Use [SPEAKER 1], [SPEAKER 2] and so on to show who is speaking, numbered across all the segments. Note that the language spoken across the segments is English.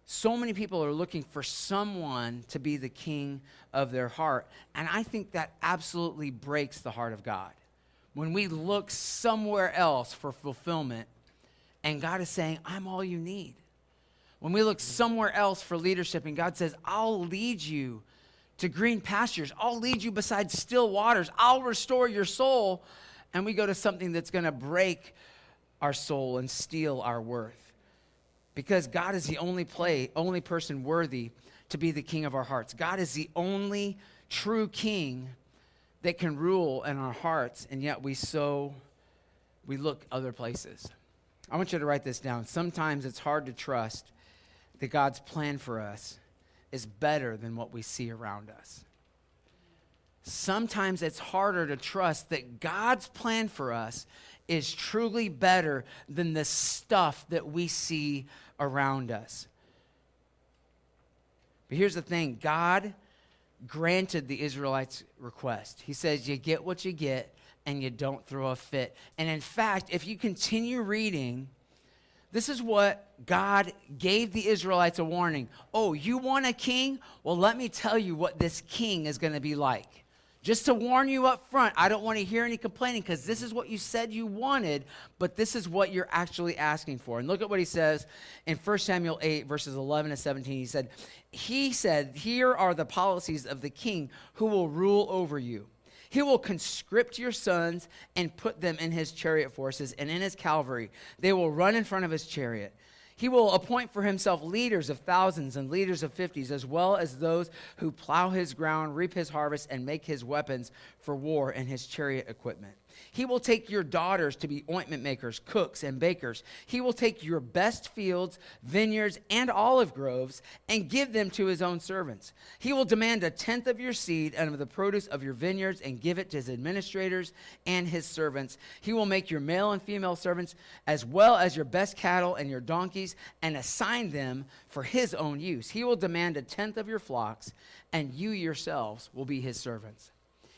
[SPEAKER 1] So many people are looking for someone to be the king of their heart. And I think that absolutely breaks the heart of God. When we look somewhere else for fulfillment, and God is saying, I'm all you need. When we look somewhere else for leadership, and God says, I'll lead you to green pastures. I'll lead you beside still waters. I'll restore your soul. And we go to something that's going to break our soul and steal our worth. Because God is the only person worthy to be the king of our hearts. God is the only true king that can rule in our hearts, and yet we look other places. I want you to write this down. Sometimes it's hard to trust that God's plan for us is better than what we see around us. Sometimes it's harder to trust that God's plan for us is truly better than the stuff that we see around us. But here's the thing. God granted the Israelites' request. He says, you get what you get, and you don't throw a fit. And in fact, if you continue reading, this is what God gave the Israelites a warning. Oh, you want a king? Well, let me tell you what this king is going to be like. Just to warn you up front, I don't want to hear any complaining, because this is what you said you wanted, but this is what you're actually asking for. And look at what he says in 1 Samuel 8, verses 11 to 17. He said, here are the policies of the king who will rule over you. He will conscript your sons and put them in his chariot forces and in his cavalry. They will run in front of his chariot. He will appoint for himself leaders of thousands and leaders of 50s, as well as those who plow his ground, reap his harvest, and make his weapons for war and his chariot equipment. He will take your daughters to be ointment makers, cooks, and bakers. He will take your best fields, vineyards, and olive groves and give them to his own servants. He will demand 1/10 of your seed and of the produce of your vineyards and give it to his administrators and his servants. He will make your male and female servants as well as your best cattle and your donkeys and assign them for his own use. He will demand 1/10 of your flocks, and you yourselves will be his servants.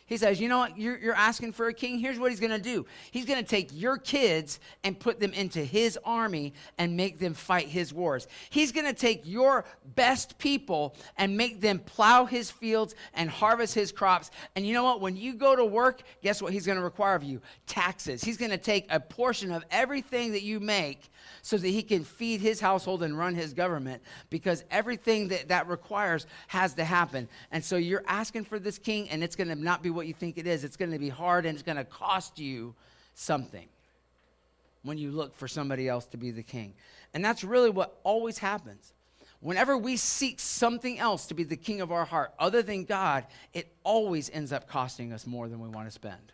[SPEAKER 1] He says, you know what, you're asking for a king? Here's what he's going to do. He's going to take your kids and put them into his army and make them fight his wars. He's going to take your best people and make them plow his fields and harvest his crops. And you know what, when you go to work, guess what he's going to require of you? Taxes. He's going to take a portion of everything that you make so that he can feed his household and run his government, because everything that requires has to happen. And so you're asking for this king, and it's going to not be what you think it is. It's going to be hard, and it's going to cost you something when you look for somebody else to be the king. And that's really what always happens. Whenever we seek something else to be the king of our heart other than God, it always ends up costing us more than we want to spend.